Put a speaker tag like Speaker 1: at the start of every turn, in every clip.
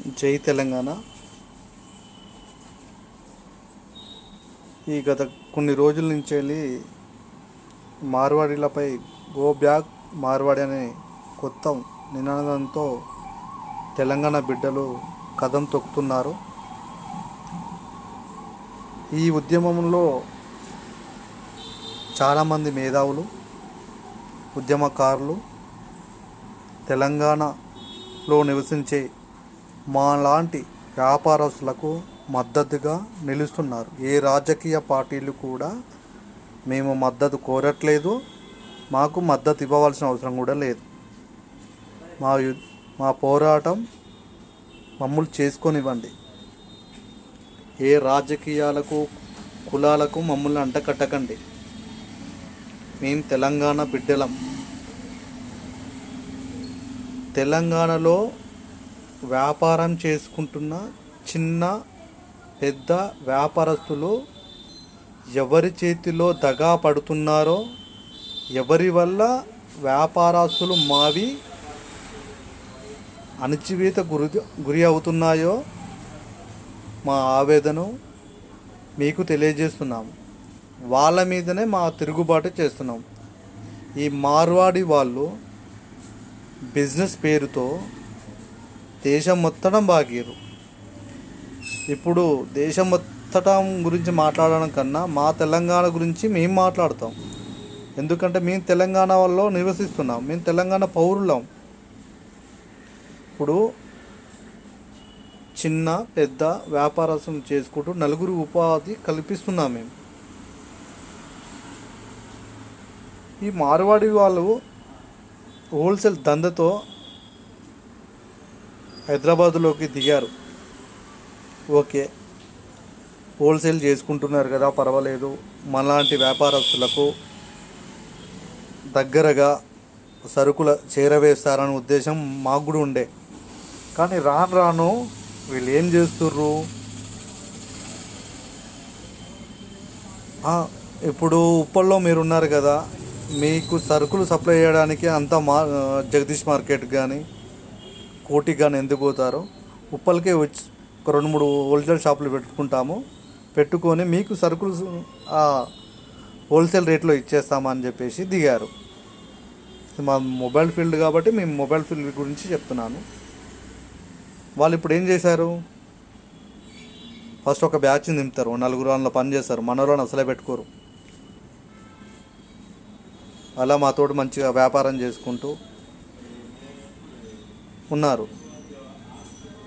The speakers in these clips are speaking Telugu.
Speaker 1: జై తెలంగాణ. ఈ గత కొన్ని రోజుల నుంచి వెళ్ళి మార్వాడీలపై గో బ్యాక్ మార్వాడి అనే కొత్త నినాదంతో తెలంగాణ బిడ్డలు కదం తొక్కుతున్నారు. ఈ ఉద్యమంలో చాలామంది మేధావులు, ఉద్యమకారులు, తెలంగాణలో నివసించే మాలాంటి వ్యాపారస్తులకు మద్దతుగా నిలుస్తున్నారు. ఏ రాజకీయ పార్టీలు కూడా మేము మద్దతు కోరట్లేదు, మాకు మద్దతు ఇవ్వవలసిన అవసరం కూడా లేదు. మా పోరాటం మమ్మల్ని చేసుకొనివ్వండి. ఏ రాజకీయాలకు, కులాలకు మమ్మల్ని అంటకట్టకండి. మేము తెలంగాణ బిడ్డలం. తెలంగాణలో వ్యాపారం చేసుకుంటున్న చిన్న పెద్ద వ్యాపారస్తులు ఎవరి చేతిలో దగా పడుతున్నారో, ఎవరి వల్ల వ్యాపారస్తులు మావి అణచివేత గురి అవుతున్నాయో మా ఆవేదన మీకు తెలియజేస్తున్నాము. వాళ్ళ మీదనే మా తిరుగుబాటు చేస్తున్నాం. ఈ మార్వాడి వాళ్ళు బిజినెస్ పేరుతో దేశం మొత్తం బాగీరు. ఇప్పుడు దేశం మొత్తం గురించి మాట్లాడడం కన్నా మా తెలంగాణ గురించి మేము మాట్లాడతాం. ఎందుకంటే మేము తెలంగాణ వాళ్ళలో నివసిస్తున్నాం, మేము తెలంగాణ పౌరులం. ఇప్పుడు చిన్న పెద్ద వ్యాపారం చేసుకుంటూ నలుగురు ఉపాధి కల్పిస్తున్నాం మేము. ఈ మార్వాడి వాళ్ళు హోల్సేల్ దందతో హైదరాబాదులోకి దిగారు. ఓకే, హోల్సేల్ చేసుకుంటున్నారు కదా, పర్వాలేదు, మనలాంటి వ్యాపారస్తులకు దగ్గరగా సరుకుల చేరవేస్తారనే ఉద్దేశం మాకు కూడా ఉండే. కానీ రాను రాను వీళ్ళు ఏం చేస్తుర్రు, ఇప్పుడు ఉప్పల్లో మీరు ఉన్నారు కదా, మీకు సరుకులు సప్లై చేయడానికి అంతా జగదీష్ మార్కెట్ కానీ కోటికి కానీ ఎందుకు పోతారో, ఉప్పలకే వచ్చి ఒక 2-3 హోల్సేల్ షాపులు పెట్టుకొని మీకు సరుకులు హోల్సేల్ రేట్లో ఇచ్చేస్తామని చెప్పేసి దిగారు. మా మొబైల్ ఫీల్డ్ కాబట్టి మేము మొబైల్ ఫీల్డ్ గురించి చెప్తున్నాను. వాళ్ళు ఇప్పుడు ఏం చేశారు, ఫస్ట్ ఒక బ్యాచ్ని దింపుతారు, 4 అందులో పని చేస్తారు, మనోళ్ళని అసలే పెట్టుకోరు. అలా మాతోటి మంచిగా వ్యాపారం చేసుకుంటూ ఉన్నారు.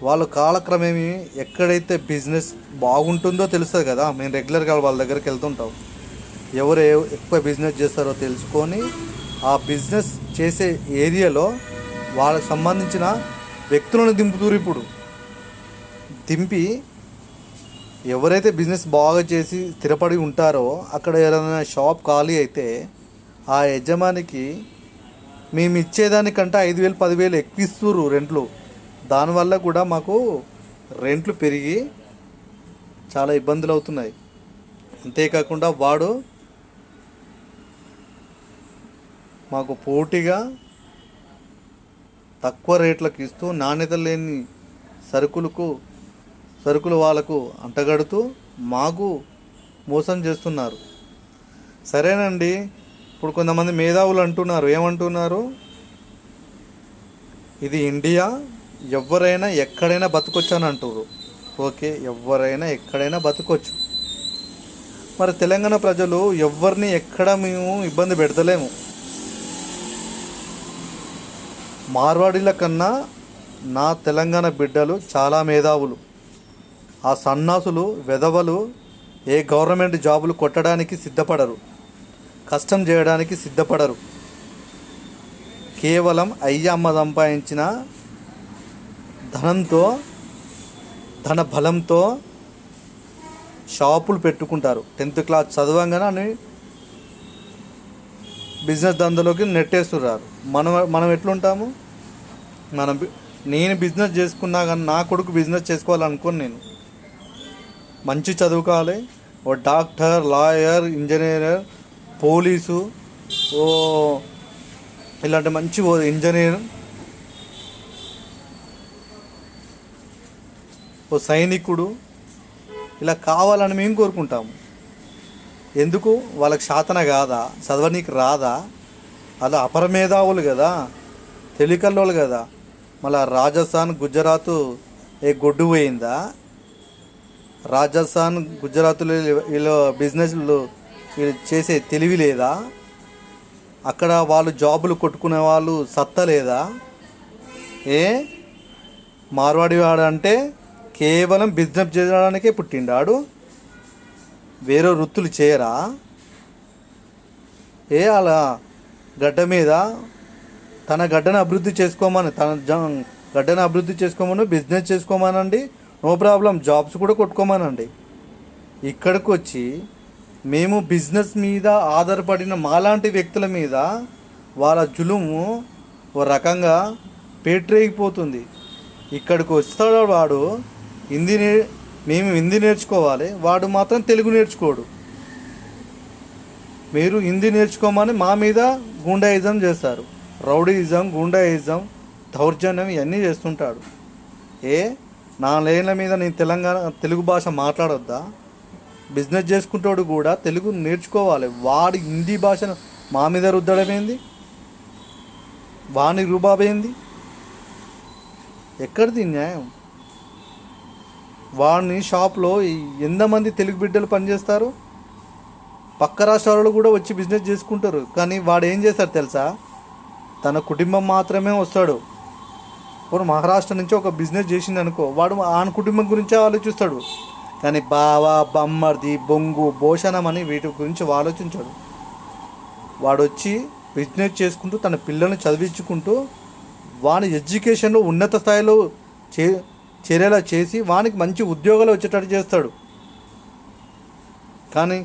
Speaker 1: వాళ్ళు కాలక్రమేమి ఎక్కడైతే బిజినెస్ బాగుంటుందో తెలుస్తుంది కదా, మేము రెగ్యులర్గా వాళ్ళ దగ్గరికి వెళ్తుంటాం. ఎవరు ఎక్కువ బిజినెస్ చేస్తారో తెలుసుకొని ఆ బిజినెస్ చేసే ఏరియాలో వాళ్ళకి సంబంధించిన వ్యక్తులను దింపుతారు. ఇప్పుడు దింపి ఎవరైతే బిజినెస్ బాగా చేసి స్థిరపడి ఉంటారో అక్కడ ఏదైనా షాప్ ఖాళీ అయితే ఆ యజమానికి మేము ఇచ్చేదానికంటే 5,000 10,000 ఎక్కువిస్తుర్రు రెంట్లు. దానివల్ల కూడా మాకు రెంట్లు పెరిగి చాలా ఇబ్బందులు అవుతున్నాయి. అంతేకాకుండా వాడు మాకు పోటీగా తక్కువ రేట్లకు ఇస్తూ నాణ్యత లేని సరుకులు వాళ్ళకు అంటగడుతూ మాకు మోసం చేస్తున్నారు. సరేనండి, ఇప్పుడు కొంతమంది మేధావులు అంటున్నారు, ఏమంటున్నారు, ఇది ఇండియా, ఎవరైనా ఎక్కడైనా బతకొచ్చు అని అంటారు. ఓకే, ఎవరైనా ఎక్కడైనా బతకొచ్చు. మరి తెలంగాణ ప్రజలు ఎవరిని ఎక్కడ మేము ఇబ్బంది పెడతలేము. మార్వాడీల కన్నా నా తెలంగాణ బిడ్డలు చాలా మేధావులు. ఆ సన్నాసులు వెధవలు ఏ గవర్నమెంట్ జాబులు కొట్టడానికి సిద్ధపడరు, కష్టం చేయడానికి సిద్ధపడరు. కేవలం అయ్యమ్మ సంపాదించిన ధన బలంతో షాపులు పెట్టుకుంటారు. 10th class చదవంగానే business దందలోకి నెట్టేస్తున్నారు. మనం ఎట్లుంటాము, నేను బిజినెస్ చేసుకున్నా కానీ నా కొడుకు బిజినెస్ చేసుకోవాలనుకోని, నేను మంచి చదువుకోవాలి, ఓ డాక్టర్, లాయర్, ఇంజనీర్, పోలీసు, ఇలాంటి మంచి ఇంజనీర్ ఓ సైనికుడు ఇలా కావాలని మేము కోరుకుంటాము. ఎందుకు? వాళ్ళకి శాతన కాదా? చదవనీకి రాదా? అలా అపరమేధావులు కదా, తెలికల్లోళ్ళు కదా. మళ్ళా రాజస్థాన్ గుజరాత్ ఏ గొడ్డు పోయిందా? రాజస్థాన్ గుజరాత్లో వీళ్ళు బిజినెస్లు వీళ్ళు చేసే తెలివి లేదా? అక్కడ వాళ్ళు జాబులు కొట్టుకునే వాళ్ళు సత్తా లేదా? ఏ మార్వాడి వాడు అంటే కేవలం బిజినెస్ చేయడానికే పుట్టిండాడు, వేరే వృత్తులు చేయరా? అలా గడ్డ మీద తన గడ్డను అభివృద్ధి చేసుకోమని, గడ్డను అభివృద్ధి చేసుకోమని, బిజినెస్ చేసుకోమనండి, నో ప్రాబ్లం. జాబ్స్ కూడా కొట్టుకోమనండి. ఇక్కడికి వచ్చి మేము బిజినెస్ మీద ఆధారపడిన మాలాంటి వ్యక్తుల మీద వాళ్ళ జులుము ఓ రకంగా పేట్రేగిపోతుంది. ఇక్కడికి వస్తాడు వాడు మేము హిందీ నేర్చుకోవాలి, వాడు మాత్రం తెలుగు నేర్చుకోడు. మీరు హిందీ నేర్చుకోమని మా మీద గూండాయిజం చేస్తారు. రౌడీయిజం, గూండాయిజం, దౌర్జన్యం ఇవన్నీ చేస్తుంటాడు. నా లేన్ల మీద నేను తెలుగు భాష మాట్లాడొద్దా? బిజినెస్ చేసుకుంటాడు కూడా తెలుగు నేర్చుకోవాలి. వాడి హిందీ భాషను మా మీద రుద్దడమేంది? వాని రుబాబేంది? ఎక్కడిది న్యాయం? వాడిని షాప్లో ఎంతమంది తెలుగు బిడ్డలు పనిచేస్తారు? పక్క రాష్ట్రాలలో కూడా వచ్చి బిజినెస్ చేసుకుంటారు. కానీ వాడు ఏం చేస్తాడు తెలుసా? తన కుటుంబం మాత్రమే వస్తాడు. ఇప్పుడు మహారాష్ట్ర నుంచి ఒక బిజినెస్ చేసింది అనుకో, వాడు ఆయన కుటుంబం గురించే ఆలోచిస్తాడు. కానీ బావ, బమ్మర్ది, బొంగు, భోషణం అని వీటి గురించి ఆలోచించాడు. వాడు వచ్చి బిజినెస్ చేసుకుంటూ తన పిల్లల్ని చదివించుకుంటూ వాని ఎడ్యుకేషన్లో ఉన్నత స్థాయిలో చేరేలా చేసి వానికి మంచి ఉద్యోగాలు వచ్చేటట్టు చేస్తాడు. కానీ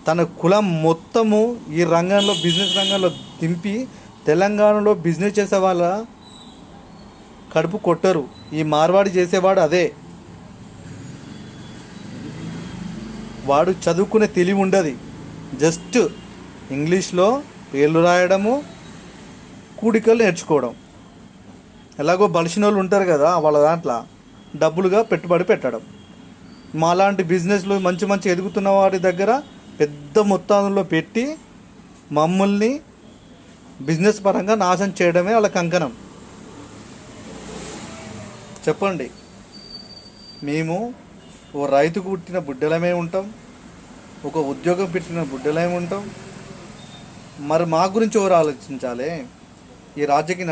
Speaker 1: తన కులం మొత్తము ఈ రంగంలో, బిజినెస్ రంగంలో దింపి తెలంగాణలో బిజినెస్ చేసే వాళ్ళ కడుపు కొట్టరు. ఈ మార్వాడి చేసేవాడు అదే. వాడు చదువుకునే తెలివి ఉండదు. జస్ట్ ఇంగ్లీష్లో పేర్లు రాయడము, కూడికలు నేర్చుకోవడం. ఎలాగో బలిసిన వాళ్ళు ఉంటారు కదా, వాళ్ళ దాంట్లో డబ్బులుగా పెట్టుబడి పెట్టడం. మాలాంటి బిజినెస్లు మంచి మంచి ఎదుగుతున్న వారి దగ్గర పెద్ద మొత్తంలో పెట్టి మమ్మల్ని బిజినెస్ పరంగా నాశనం చేయడమే వాళ్ళ కంకణం. చెప్పండి, మేము ఓ రైతుకు పుట్టిన బిడ్డలమే ఉంటాం, ఒక ఉద్యోగం పెట్టిన బిడ్డలమే ఉంటాం. మరి మా గురించి ఎవరు ఆలోచించాలి? ఈ రాజకీయ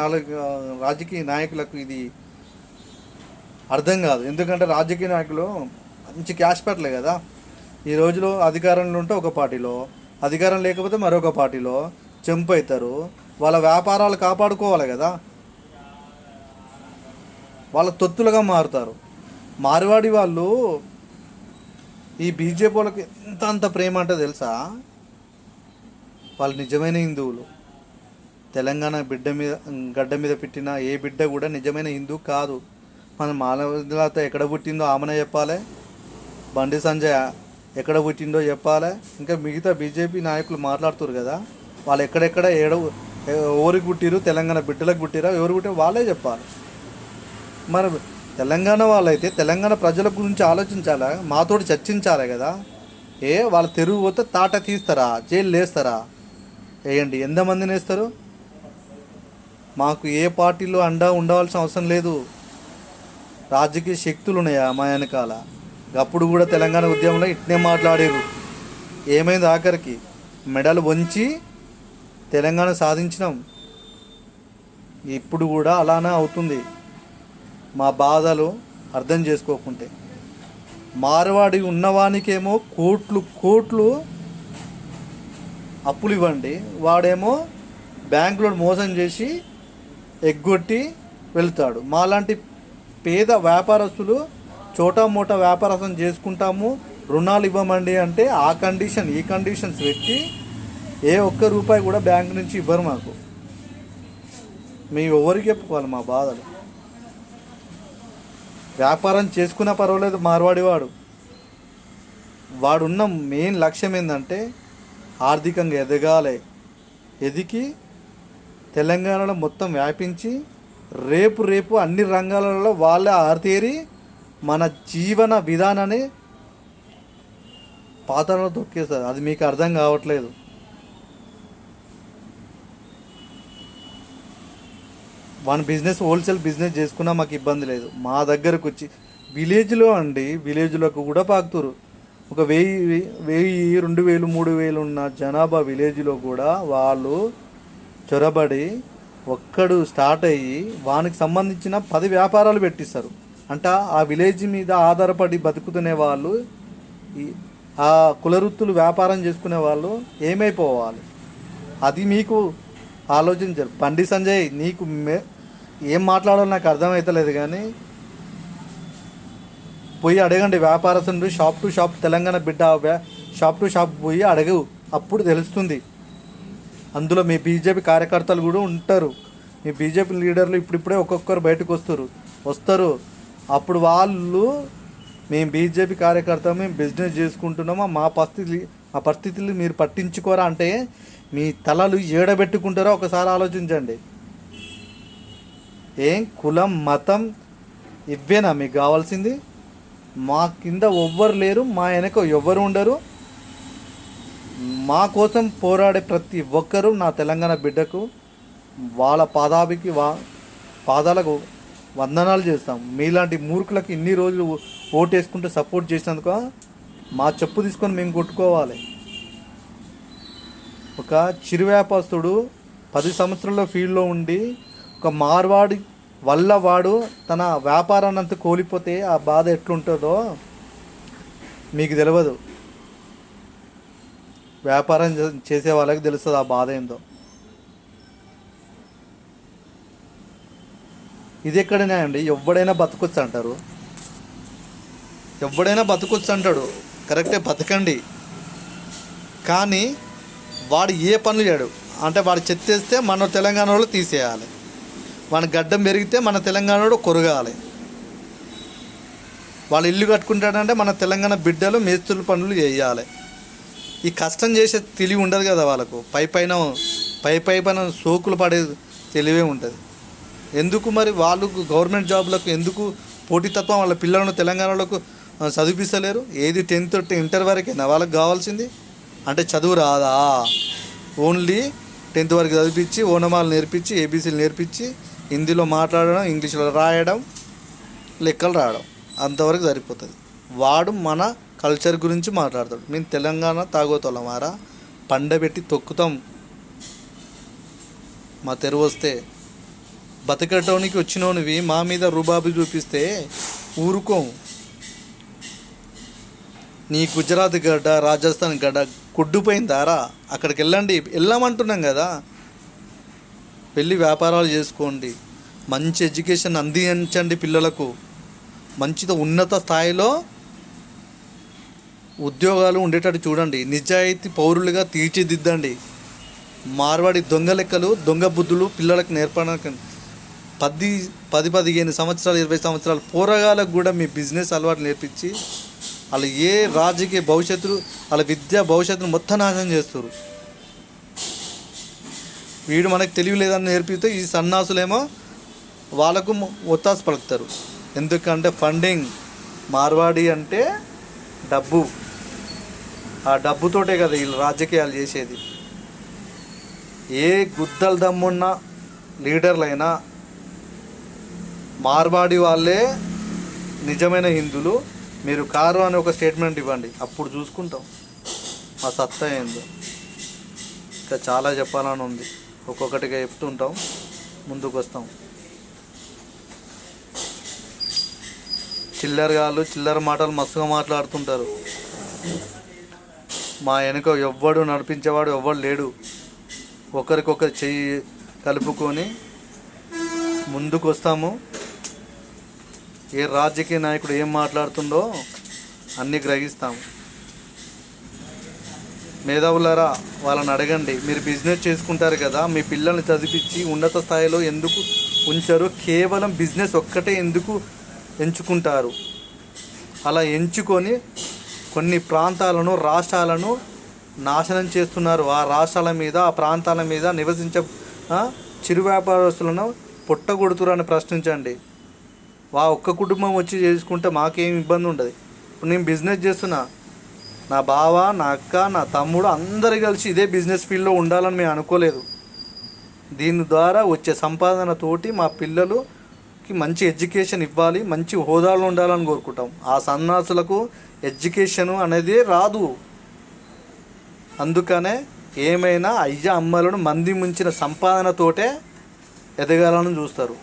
Speaker 1: నాయకులకు ఇది అర్థం కాదు. ఎందుకంటే రాజకీయ నాయకులు మంచి క్యాష్ పెట్టలే కదా. ఈ రోజులో అధికారంలో ఉంటే ఒక పార్టీలో, అధికారం లేకపోతే మరొక పార్టీలో చెంపు అవుతారు. వాళ్ళ వ్యాపారాలు కాపాడుకోవాలి కదా, వాళ్ళ తొత్తులుగా మారుతారు. మార్వాడి వాళ్ళు ఈ బీజేపీ వాళ్ళకి అంత ప్రేమ అంటే తెలుసా? వాళ్ళు నిజమైన హిందువులు. తెలంగాణ గడ్డ మీద పెట్టిన ఏ బిడ్డ కూడా నిజమైన హిందూ కాదు. మన మానవత ఎక్కడ పుట్టిందో ఆమెనే చెప్పాలి, బండి సంజయ్ ఎక్కడ పుట్టిందో చెప్పాలి. ఇంకా మిగతా బీజేపీ నాయకులు మాట్లాడుతారు కదా, వాళ్ళు ఎక్కడెక్కడ ఎవరికి పుట్టిరు, తెలంగాణ బిడ్డలకు పుట్టిరా, ఎవరు పుట్టిరు వాళ్ళే చెప్పాలి. మరి తెలంగాణ వాళ్ళైతే తెలంగాణ ప్రజల గురించి ఆలోచించాలా, మాతోటి చర్చించాలి కదా. వాళ్ళ తెరువు పోతే తాట తీస్తారా, జైలు వేస్తారా? వేయండి, ఎంతమందిని వేస్తారు? మాకు ఏ పార్టీలో అండా ఉండవలసిన అవసరం లేదు. రాజకీయ శక్తులు ఉన్నాయా మా వెనకాల? అప్పుడు కూడా తెలంగాణ ఉద్యమంలో ఇట్నే మాట్లాడారు. ఏమైంది? ఆఖరికి మెడలు వంచి తెలంగాణ సాధించినాం. ఇప్పుడు కూడా అలానే అవుతుంది. మా బాధలు అర్థం చేసుకోకుంటే. మార్వాడి ఉన్నవానికేమో కోట్లు అప్పులు ఇవ్వండి, వాడేమో బ్యాంకులో మోసం చేసి ఎగ్గొట్టి వెళ్తాడు. మాలాంటి పేద వ్యాపారస్తులు చోటా మోటా వ్యాపారం చేసుకుంటాము, రుణాలు ఇవ్వమండి అంటే ఆ కండిషన్ ఈ కండిషన్స్ పెట్టి ఏ ఒక్క రూపాయి కూడా బ్యాంకు నుంచి ఇవ్వరు మాకు. మేము ఎవరికి చెప్పుకోవాలి మా బాధలు? వ్యాపారం చేసుకున్నా పర్వాలేదు. మార్వాడి వాడున్న మెయిన్ లక్ష్యం ఏంటంటే ఆర్థికంగా ఎదగాలి. ఎదిగి తెలంగాణలో మొత్తం వ్యాపించి రేపు అన్ని రంగాలలో వాళ్ళే ఆరితేరి మన జీవన విధానాన్ని పాతాళంలో తొక్కేస్తారు. అది మీకు అర్థం కావట్లేదు. మన బిజినెస్ హోల్సేల్ బిజినెస్ చేసుకున్నా మాకు ఇబ్బంది లేదు. మా దగ్గరకు వచ్చి విలేజ్లోకి కూడా పాకుతారు. ఒక 1000 2000 3000 ఉన్న జనాభా విలేజ్లో కూడా వాళ్ళు చొరబడి ఒక్కడు స్టార్ట్ అయ్యి వానికి సంబంధించిన 10 వ్యాపారాలు పెట్టిస్తారు. అంటే ఆ విలేజ్ మీద ఆధారపడి బతుకుతునే వాళ్ళు, ఆ కులవృత్తులు వ్యాపారం చేసుకునే వాళ్ళు ఏమైపోవాలి? అది మీకు ఆలోచించారు. బండి సంజయ్, నీకు ఏం మాట్లాడాలో నాకు అర్థమవుతలేదు, కానీ పోయి అడగండి వ్యాపారస్తుడు. షాప్ టు షాప్ తెలంగాణ బిడ్డ షాప్ టు షాప్ పోయి అడగు, అప్పుడు తెలుస్తుంది. అందులో మీ బీజేపీ కార్యకర్తలు కూడా ఉంటారు. మీ బీజేపీ లీడర్లు ఇప్పుడిప్పుడే ఒక్కొక్కరు బయటకు వస్తారు. అప్పుడు వాళ్ళు, మేము బీజేపీ కార్యకర్త, మేము బిజినెస్ చేసుకుంటున్నామా, మా పరిస్థితులు మీరు పట్టించుకోరా అంటే మీ తలలు ఏడబెట్టుకుంటారో ఒకసారి ఆలోచించండి. ఏం కులం మతం ఇవ్వేనా మీకు కావాల్సింది? మా కింద ఎవ్వరు లేరు, మా వెనక ఎవ్వరు ఉండరు. మా కోసం పోరాడే ప్రతి ఒక్కరూ నా తెలంగాణ బిడ్డకు వాళ్ళ పాదాలకు వందనాలు చేస్తాం. మీలాంటి మూర్ఖులకు ఇన్ని రోజులు ఓటేసుకుంటూ సపోర్ట్ చేసినందుకు మా చెప్పు తీసుకొని మేము కొట్టుకోవాలి. ఒక చిరు వ్యాపారస్తుడు 10 సంవత్సరాల ఫీల్డ్లో ఉండి ఒక మార్వాడి వల్ల వాడు తన వ్యాపారాన్ని అంతా కోల్పోతే ఆ బాధ ఎట్లుంటుందో మీకు తెలియదు. వ్యాపారం చేసే వాళ్ళకి తెలుస్తుంది ఆ బాధ ఏందో. ఇది ఎక్కడైనా అండి, ఎవడైనా బతకొచ్చు అంటారు. ఎవడైనా బతకొచ్చు అంటాడు, కరెక్టే, బతకండి. కానీ వాడు ఏ పనులు చేయడు. అంటే వాడు చెత్తేస్తే మన తెలంగాణలో తీసేయాలి, మన గడ్డం పెరిగితే మన తెలంగాణలో కొరగాలి. వాళ్ళు ఇల్లు కట్టుకుంటాడంటే మన తెలంగాణ బిడ్డలు మేస్త్రుల పనులు చేయాలి. ఈ కష్టం చేసే తెలివి ఉండదు కదా వాళ్ళకు. పైన సోకులు పడే తెలివే ఉంటుంది. ఎందుకు మరి వాళ్ళు గవర్నమెంట్ జాబ్లకు ఎందుకు పోటీతత్వం వాళ్ళ పిల్లలను తెలంగాణలోకి చదివిస్తలేరు? ఏది 10th ఇంటర్ వరకేనా వాళ్ళకి కావాల్సింది? అంటే చదువు రాదా? ఓన్లీ 10th వరకు చదివించి, ఓనమాలు నేర్పించి, ఏబీసీలు నేర్పించి, హిందీలో మాట్లాడడం, ఇంగ్లీష్లో రాయడం, లెక్కలు రాయడం, అంతవరకు సరిపోతుంది. వాడు మన కల్చర్ గురించి మాట్లాడతాడు. మేము తెలంగాణ తాగోతోళ్ళమారా, పండబెట్టి తొక్కుతాం మా తెరువు వస్తే. బతకటానికి వచ్చినోనివి మా మీద రుబాబు చూపిస్తే ఊరుకోము. నీ గుజరాత్ గడ్డ, రాజస్థాన్ గడ్డ కొడ్డుపోయిందారా? అక్కడికి వెళ్ళామంటున్నాం కదా. వెళ్ళి వ్యాపారాలు చేసుకోండి, మంచి ఎడ్యుకేషన్ అందించండి పిల్లలకు, మంచిగా ఉన్నత స్థాయిలో ఉద్యోగాలు ఉండేటట్టు చూడండి, నిజాయితీ పౌరులుగా తీర్చిదిద్దండి. మార్వాడి దొంగ లెక్కలు, దొంగ బుద్ధులు పిల్లలకు నేర్పడానికి 10-15 సంవత్సరాలు 20 సంవత్సరాలు పోరగాలకు కూడా మీ బిజినెస్ అలవాటు నేర్పించి వాళ్ళు ఏ రాజకీయ భవిష్యత్తు, వాళ్ళ విద్యా భవిష్యత్తును మొత్తం నాశనం చేస్తారు. వీడు మనకు తెలియలేదని నేర్పితే ఈ సన్నాసులేమో వాళ్ళకు ఒత్తాసు పలుకుతారు. ఎందుకంటే ఫండింగ్, మార్వాడి అంటే డబ్బు. ఆ డబ్బుతోటే కదా వీళ్ళు రాజకీయాలు చేసేది. ఏ గుద్దల దమ్మున్న లీడర్లైనా మార్వాడి వాళ్ళే నిజమైన హిందువులు. మీరు కారు అని ఒక స్టేట్మెంట్ ఇవ్వండి, అప్పుడు చూసుకుంటాం ఆ సత్తా ఏందో. ఇంకా చాలా చెప్పాలని ఉంది, ఒక్కొక్కటిగా చెప్తుంటాం, ముందుకు వస్తాం. చిల్లర మాటలు మస్తుగా మాట్లాడుతుంటారు. మా వెనుక ఎవ్వడు నడిపించేవాడు ఎవ్వడు లేడు. ఒకరికొకరు చెయ్యి కలుపుకొని ముందుకు వస్తాము. ఏ రాజకీయ నాయకుడు ఏం మాట్లాడుతుండో అన్నీ గ్రహిస్తాము. మేధావులారా, వాళ్ళని అడగండి. మీరు బిజినెస్ చేసుకుంటారు కదా, మీ పిల్లల్ని చదివించి ఉన్నత స్థాయిలో ఎందుకు ఉంచారు? కేవలం బిజినెస్ ఒక్కటే ఎందుకు ఎంచుకుంటారు? అలా ఎంచుకొని కొన్ని ప్రాంతాలను, రాష్ట్రాలను నాశనం చేస్తున్నారు. ఆ రాష్ట్రాల మీద, ఆ ప్రాంతాల మీద నివసించే చిరు వ్యాపారస్తులను పొట్టగొడుతురని ప్రశ్నించండి. ఒక్క కుటుంబం వచ్చి చేసుకుంటే మాకేం ఇబ్బంది ఉండదు. ఇప్పుడు నేను బిజినెస్ చేస్తున్నా, నా బావ, నా అక్క, నా తమ్ముడు అందరు కలిసి ఇదే బిజినెస్ ఫీల్డ్లో ఉండాలని మేము అనుకోలేదు. దీని ద్వారా వచ్చే సంపాదనతోటి మా పిల్లలుకి మంచి ఎడ్యుకేషన్ ఇవ్వాలి, మంచి హోదాలో ఉండాలని కోరుకుంటాం. ఆ సన్నాసులకు ఎడ్యుకేషను అనేది రాదు. అందుకనే ఏమైనా అయ్య అమ్మలను మంది ముంచిన సంపాదనతోటే ఎదగాలని చూస్తారు.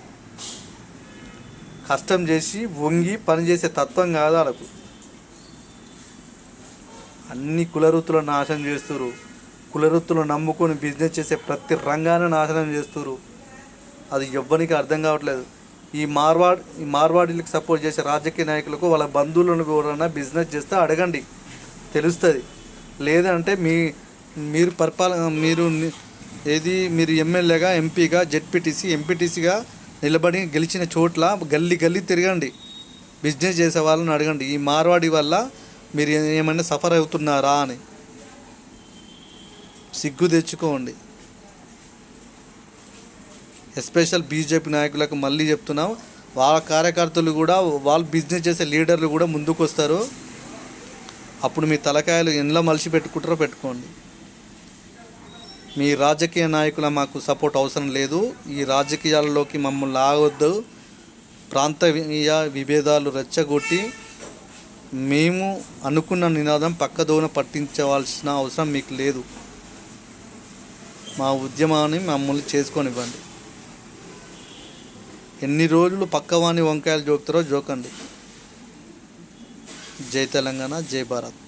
Speaker 1: కష్టం చేసి వంగి పనిచేసే తత్వం కాదు వాళ్ళకు. అన్ని కులవృత్తులను నాశనం చేస్తారు. కులవృత్తులను నమ్ముకొని బిజినెస్ చేసే ప్రతి రంగాన్ని నాశనం చేస్తారు. అది ఎవ్వరికి అర్థం కావట్లేదు. ఈ మార్వాడీలకు సపోర్ట్ చేసే రాజకీయ నాయకులకు వాళ్ళ బంధువులను కూడా బిజినెస్ చేస్తే అడగండి, తెలుస్తుంది. లేదంటే మీరు ఎమ్మెల్యేగా, ఎంపీగా, జెడ్పీటీసీ, ఎంపీటీసీగా నిలబడి గెలిచిన చోట్ల గల్లీ తిరగండి, బిజినెస్ చేసే వాళ్ళని అడగండి, ఈ మార్వాడి వల్ల మీరు ఏమైనా సఫర్ అవుతున్నారా అని. సిగ్గు తెచ్చుకోండి. ఎస్పెషల్ బీజేపీ నాయకులకు మళ్ళీ చెప్తున్నాం, వాళ్ళ కార్యకర్తలు కూడా, వాళ్ళు బిజినెస్ చేసే లీడర్లు కూడా ముందుకు వస్తారు. అప్పుడు మీ తలకాయలు ఎండ్ల మలిసి పెట్టుకుంటారో పెట్టుకోండి. మీ రాజకీయ నాయకుల మాకు సపోర్ట్ అవసరం లేదు. ఈ రాజకీయాల్లోకి మమ్మల్ని లాగొద్దు. ప్రాంతీయ విభేదాలు రెచ్చగొట్టి మేము అనుకున్న నినాదం పక్కదోన పట్టించవలసిన అవసరం మీకు లేదు. మా ఉద్యమాన్ని మమ్మల్ని చేసుకొనివ్వండి. ఎన్ని రోజులు పక్కవాని వంకాయలు జోకుతారో జోకండి. జై తెలంగాణ, జై భారత్.